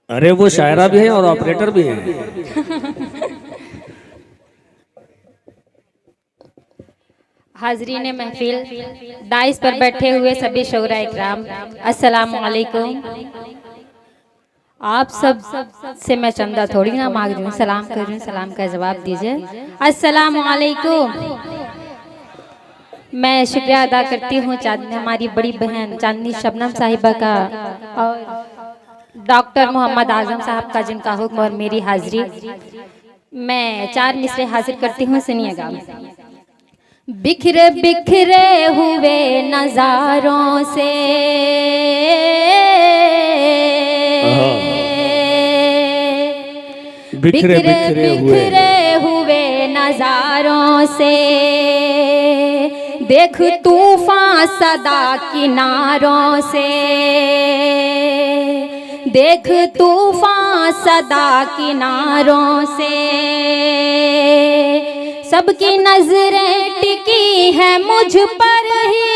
अरे वो शायरा भी है और ऑपरेटर भी है। हाजरीन महफिल, दाइस पर बैठे हुए सभी शोरा इकराम, अस्सलाम वालेकुम। आप सब से मैं चंदा थोड़ी ना मांग रही हूँ, सलाम कर रही हूँ, सलाम का जवाब दीजिए। अस्सलाम वालेकुम। मैं शुक्रिया अदा करती हूँ चांदनी, हमारी बड़ी बहन चांदनी शबनम साहिबा का और डॉक्टर मोहम्मद आजम साहब का, जिनका हुक्म और मेरी हाजिरी। मैं 4 मिसरे हाजिर करती हूँ, सुनिएगा। बिखरे बिखरे हुए नजारों से बिखरे बिखरे हुए नजारों से देख तूफान सदा किनारों से, देख तूफान सदा किनारों से, सबकी नजरें टिकी है मुझ पर ही,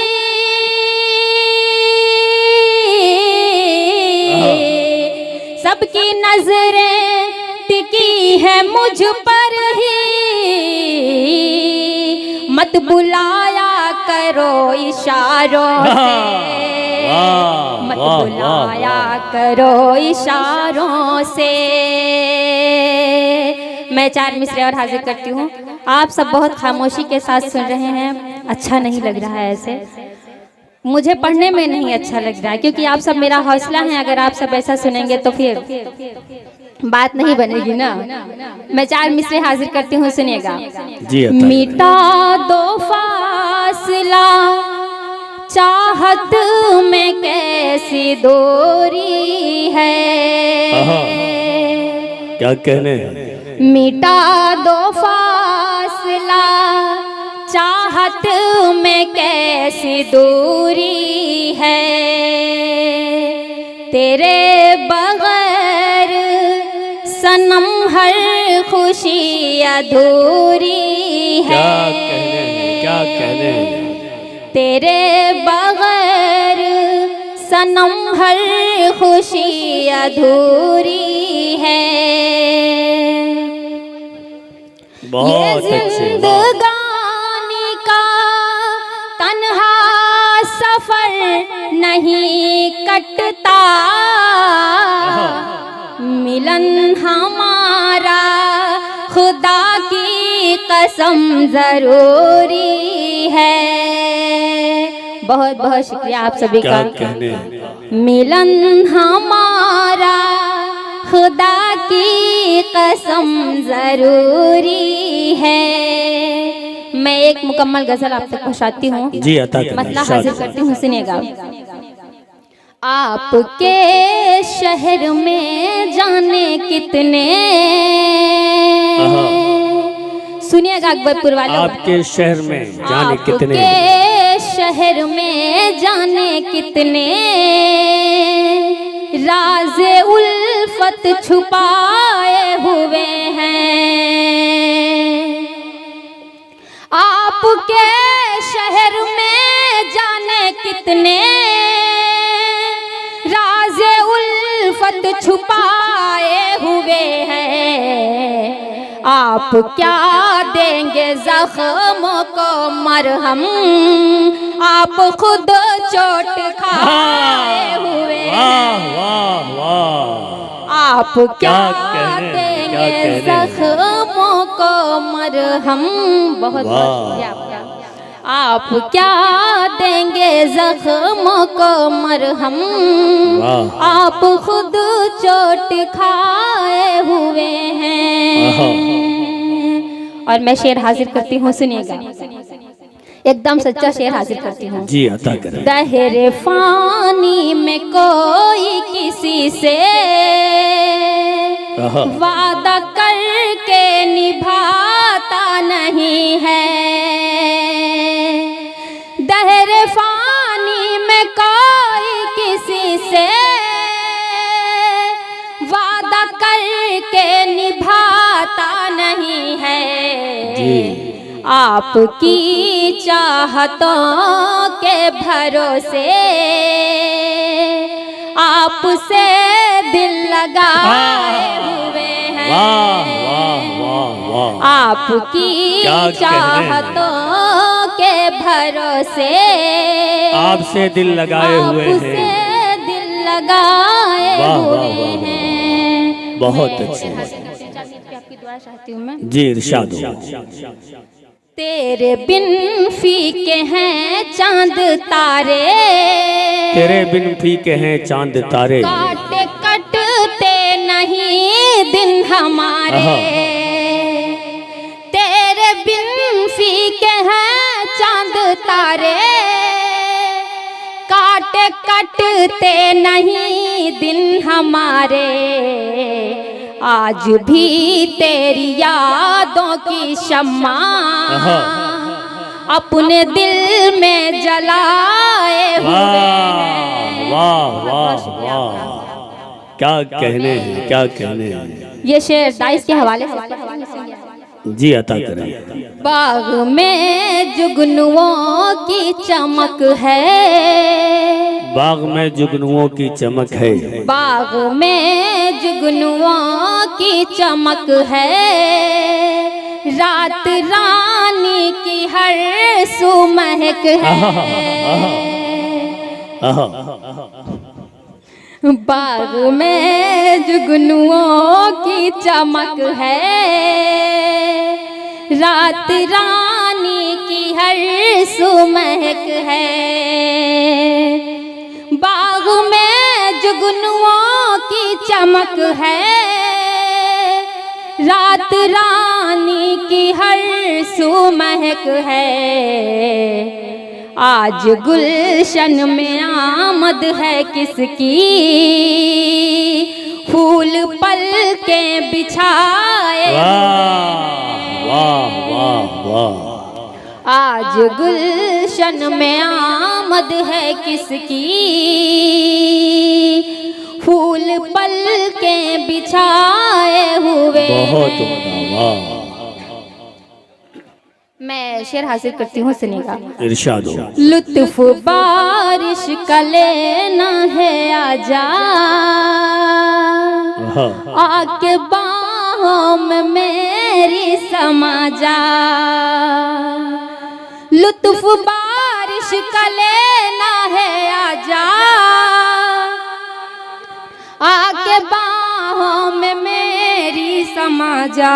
सबकी नजरें टिकी है मुझ पर ही। मत बुलाया करो इशारों से, मत बुलाया करो इशारों से। मैं 4 मिसरे और हाजिर करती हूँ। आप सब बहुत खामोशी के साथ सुन रहे हैं, अच्छा नहीं लग रहा है ऐसे, मुझे पढ़ने में नहीं अच्छा लग रहा है, क्योंकि आप सब मेरा हौसला है। अगर आप सब ऐसा सुनेंगे तो फिर बात नहीं बनेगी ना। मैं 4 मिसरे हाजिर करती हूँ, सुनिएगा। मिटा दो फासला चाहत में कैसी दूरी है, क्या कहने। मिटा दो फासला चाहत में कैसी दूरी है, तेरे बगैर सनम हर खुशी अधूरी है। क्या कहने, तेरे बगैर सनम हर खुशी अधूरी है। बहुत अच्छे। जिंदगानी का तन्हा सफर नहीं कटता, मिलन हमारा खुदा की कसम जरूरी है। बहुत बहुत शुक्रिया आप सभी का। मिलन हमारा खुदा की कसम जरूरी है। मैं एक मुकम्मल गजल आप तक पहुंचाती हूँ, जी अता करें, मतलब हाजिर करती हूँ, सुनिएगा। आपके शहर में जाने कितने, सुनिएगा अकबरपुर वालों, आपके शहर में जाने कितने, आपके शहर में जाने कितने राज़े उल्फत छुपाए हुए हैं। आपके शहर में जाने कितने राज़े उल्फत छुपाए हुए हैं। आप क्या देंगे जख्मों को मरहम, आप खुद चोट खाए हुए हैं। आप क्या देंगे जख्मों को मरहम, बहुत शुक्रिया आपका। आप क्या देंगे जख्मों को मरहम, आप खुद चोट खाए हुए हैं। और मैं शेर हाजिर करती हूँ, सुनिएगा, एकदम सच्चा शेर हाजिर करती हूँ। जी अता करें। दहरे फानी में कोई किसी से वादा करके निभाता नहीं है। दहरे फानी में कोई किसी से वादा करके निभाता नहीं है। आपकी चाहतों के भरोसे आपसे दिल लगाए हुए हैं। वाह वाह वाह वाह, आपकी क्या कहने। चाहतों के भरोसे आपसे दिल लगाए हुए आपसे हैं। दिल लगाए वाह, वाह, हुए वाह, वाह। हैं। बहुत मैं अच्छे। आपकी दुआ चाहती हूँ मैं। जी इरशाद हो। तेरे बिन फीके हैं चांद तारे, तेरे बिन फीके हैं चांद तारे, काटे कटते नहीं दिन हमारे। आहा। तेरे बिन फीके हैं चांद तारे, काटे कटते नहीं दिन हमारे। आज भी तेरी यादों की शम्मा अपने दिल में जलाए हुए हैं। वाह वाह वाह, क्या कहने हैं, क्या कहने हैं। ये शेर दाइस के हवाले से। जी अता करें। बाग में जुगनुओं की चमक है, बाग में जुगनुओं की चमक है, बाग में जुगनुओं की चमक है। रात रानी की हर सू महक है। बाग में जुगनुओं की चमक है। रात रानी की हर सू महक है। बाग में जुगनुओं की चमक है। रात रानी की हर सू महक है। आज गुलशन में आमद है किसकी, फूल पल के बिछाए। वाह वाह वाह, आज गुलशन में आमद है किसकी, फूल पल के बिछाए हुए। बहुत उम्दा, वाह। मैं शेर हासिल करती हूँ, सुनेगा। इरशाद हो। लुत्फ बारिश का लेना है आजा, आके बाहों में मेरी समा जा। लुत्फ बारिश का लेना है आजा, आके बाहों में मेरी समा जा।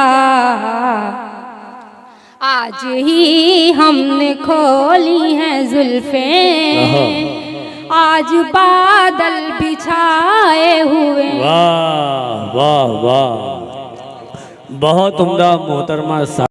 आज ही हमने खोली हैं जुल्फें, आज बादल बिछाए हुए। वाह वाह वाह, बहुत उम्दा मोहतरमा।